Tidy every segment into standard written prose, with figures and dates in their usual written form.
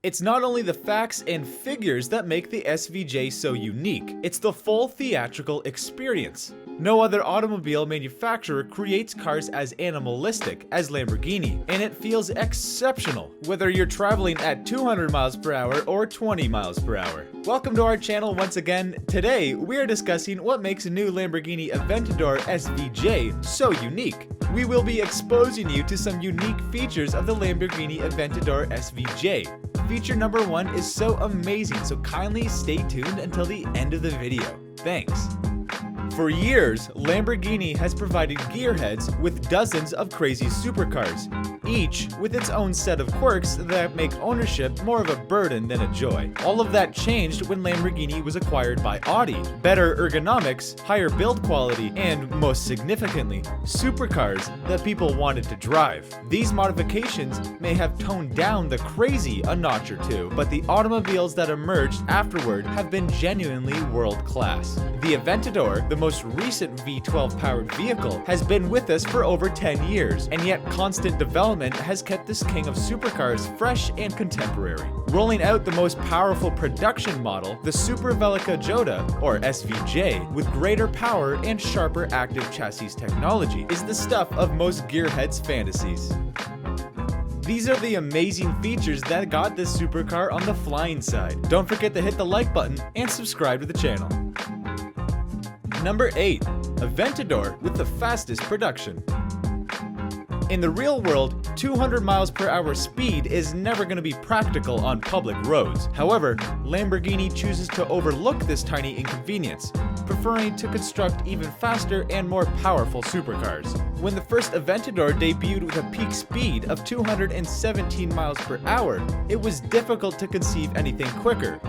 It's not only the facts and figures that make the SVJ so unique, it's the full theatrical experience. No other automobile manufacturer creates cars as animalistic as Lamborghini, and it feels exceptional, whether you're traveling at 200 miles per hour or 20 miles per hour. Welcome to our channel once again. Today, we are discussing what makes a new Lamborghini Aventador SVJ so unique. We will be exposing you to some unique features of the Lamborghini Aventador SVJ. Feature number 1 is so amazing, so kindly stay tuned until the end of the video. Thanks. For years, Lamborghini has provided gearheads with dozens of crazy supercars, each with its own set of quirks that make ownership more of a burden than a joy. All of that changed when Lamborghini was acquired by Audi. Better ergonomics, higher build quality, and most significantly, supercars that people wanted to drive. These modifications may have toned down the crazy a notch or two, but the automobiles that emerged afterward have been genuinely world-class. The Aventador, the most recent V12 powered vehicle, has been with us for over 10 years, and yet constant development has kept this king of supercars fresh and contemporary. Rolling out the most powerful production model, the Super Veloce Joda, or SVJ, with greater power and sharper active chassis technology, is the stuff of most gearheads' fantasies. These are the amazing features that got this supercar on the flying side. Don't forget to hit the like button and subscribe to the channel. Number 8. Aventador with the fastest production. In the real world, 200 miles per hour speed is never going to be practical on public roads. However, Lamborghini chooses to overlook this tiny inconvenience, preferring to construct even faster and more powerful supercars. When the first Aventador debuted with a peak speed of 217 miles per hour, it was difficult to conceive anything quicker.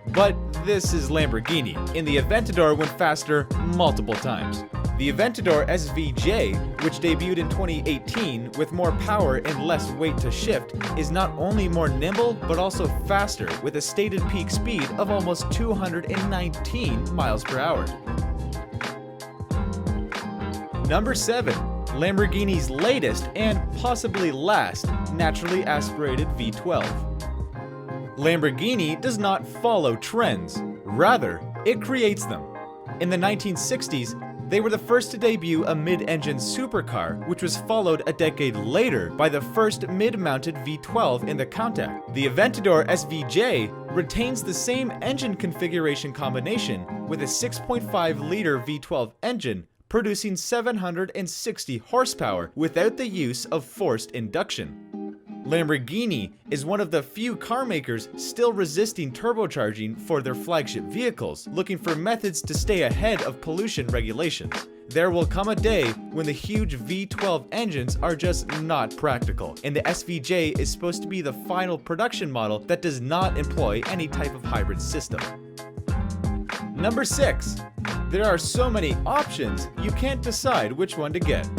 But this is Lamborghini, and the Aventador went faster multiple times. The Aventador SVJ, which debuted in 2018 with more power and less weight to shift, is not only more nimble but also faster, with a stated peak speed of almost 219 miles per hour. Number 7. Lamborghini's latest and possibly last naturally aspirated V12. Lamborghini does not follow trends, rather, it creates them. In the 1960s, they were the first to debut a mid-engine supercar, which was followed a decade later by the first mid-mounted V12 in the Countach. The Aventador SVJ retains the same engine configuration combination with a 6.5-liter V12 engine, producing 760 horsepower without the use of forced induction. Lamborghini is one of the few car makers still resisting turbocharging for their flagship vehicles, looking for methods to stay ahead of pollution regulations. There will come a day when the huge V12 engines are just not practical, and the SVJ is supposed to be the final production model that does not employ any type of hybrid system. Number 6. There are so many options, you can't decide which one to get.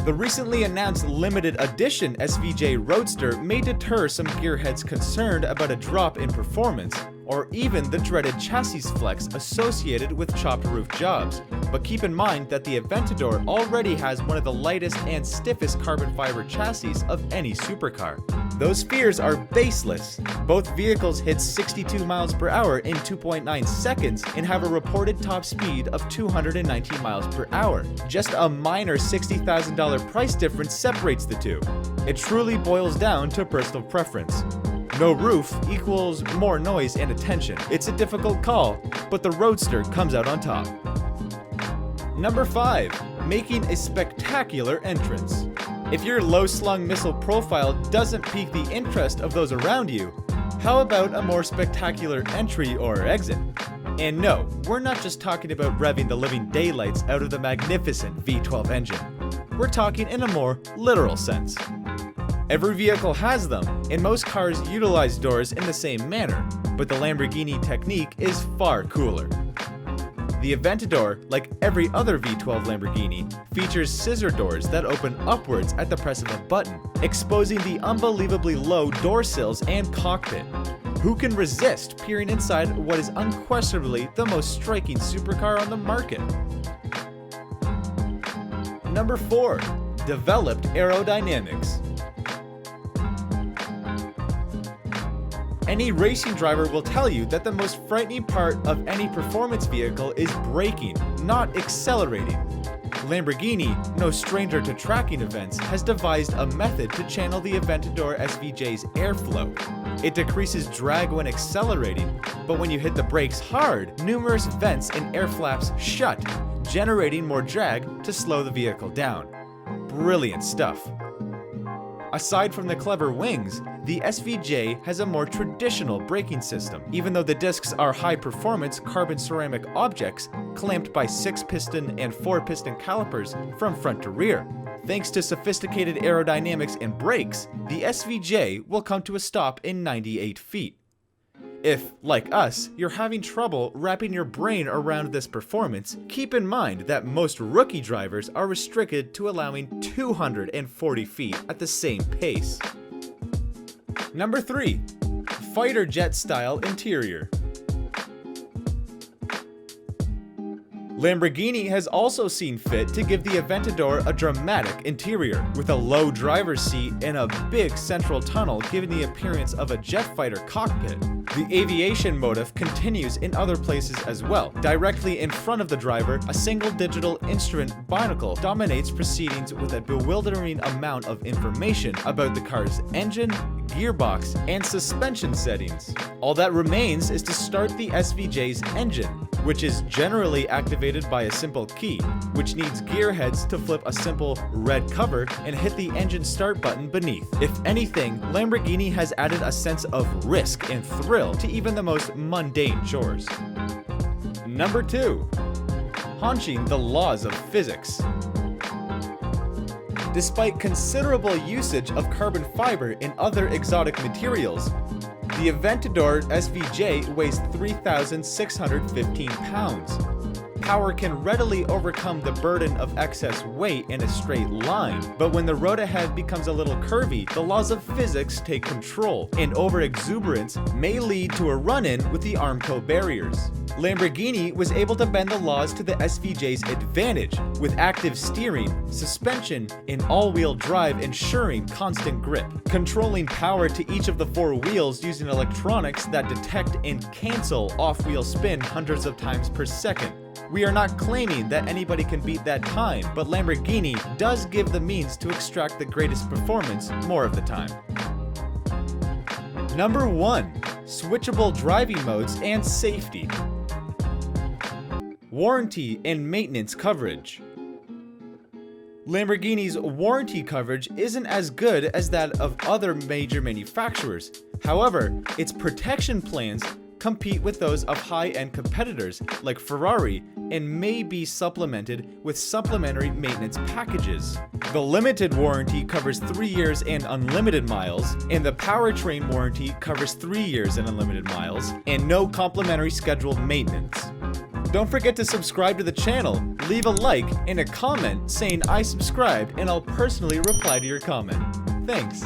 The recently announced limited edition SVJ Roadster may deter some gearheads concerned about a drop in performance, or even the dreaded chassis flex associated with chopped roof jobs. But keep in mind that the Aventador already has one of the lightest and stiffest carbon fiber chassis of any supercar. Those fears are baseless. Both vehicles hit 62 miles per hour in 2.9 seconds and have a reported top speed of 219 miles per hour. Just a minor $60,000 price difference separates the two. It truly boils down to personal preference. No roof equals more noise and attention. It's a difficult call, but the Roadster comes out on top. Number 5. Making a spectacular entrance. If your low-slung missile profile doesn't pique the interest of those around you, how about a more spectacular entry or exit? And no, we're not just talking about revving the living daylights out of the magnificent V12 engine. We're talking in a more literal sense. Every vehicle has them, and most cars utilize doors in the same manner, but the Lamborghini technique is far cooler. The Aventador, like every other V12 Lamborghini, features scissor doors that open upwards at the press of a button, exposing the unbelievably low door sills and cockpit. Who can resist peering inside what is unquestionably the most striking supercar on the market? Number 4. Developed aerodynamics. Any racing driver will tell you that the most frightening part of any performance vehicle is braking, not accelerating. Lamborghini, no stranger to tracking events, has devised a method to channel the Aventador SVJ's airflow. It decreases drag when accelerating, but when you hit the brakes hard, numerous vents and air flaps shut, generating more drag to slow the vehicle down. Brilliant stuff. Aside from the clever wings, the SVJ has a more traditional braking system, even though the discs are high-performance carbon ceramic objects clamped by 6-piston and 4-piston calipers from front to rear. Thanks to sophisticated aerodynamics and brakes, the SVJ will come to a stop in 98 feet. If, like us, you're having trouble wrapping your brain around this performance, keep in mind that most rookie drivers are restricted to allowing 240 feet at the same pace. Number 3. Fighter jet style interior. Lamborghini has also seen fit to give the Aventador a dramatic interior, with a low driver's seat and a big central tunnel giving the appearance of a jet fighter cockpit. The aviation motif continues in other places as well. Directly in front of the driver, a single digital instrument binocle dominates proceedings with a bewildering amount of information about the car's engine, gearbox, and suspension settings. All that remains is to start the SVJ's engine, which is generally activated by a simple key, which needs gearheads to flip a simple red cover and hit the engine start button beneath. If anything, Lamborghini has added a sense of risk and thrill to even the most mundane chores. Number 2. Haunching the laws of physics. Despite considerable usage of carbon fiber and other exotic materials, the Aventador SVJ weighs 3,615 pounds. Power can readily overcome the burden of excess weight in a straight line, but when the road ahead becomes a little curvy, the laws of physics take control, and over-exuberance may lead to a run-in with the Armco barriers. Lamborghini was able to bend the laws to the SVJ's advantage, with active steering, suspension, and all-wheel drive ensuring constant grip, controlling power to each of the 4 wheels using electronics that detect and cancel off-wheel spin hundreds of times per second. We are not claiming that anybody can beat that time, but Lamborghini does give the means to extract the greatest performance more of the time. Number 1. Switchable driving modes and safety. Warranty and maintenance coverage. Lamborghini's warranty coverage isn't as good as that of other major manufacturers. However, its protection plans compete with those of high-end competitors like Ferrari and may be supplemented with supplementary maintenance packages. The limited warranty covers 3 years and unlimited miles, and the powertrain warranty covers 3 years and unlimited miles, and no complimentary scheduled maintenance. Don't forget to subscribe to the channel, leave a like and a comment saying I subscribed, and I'll personally reply to your comment. Thanks.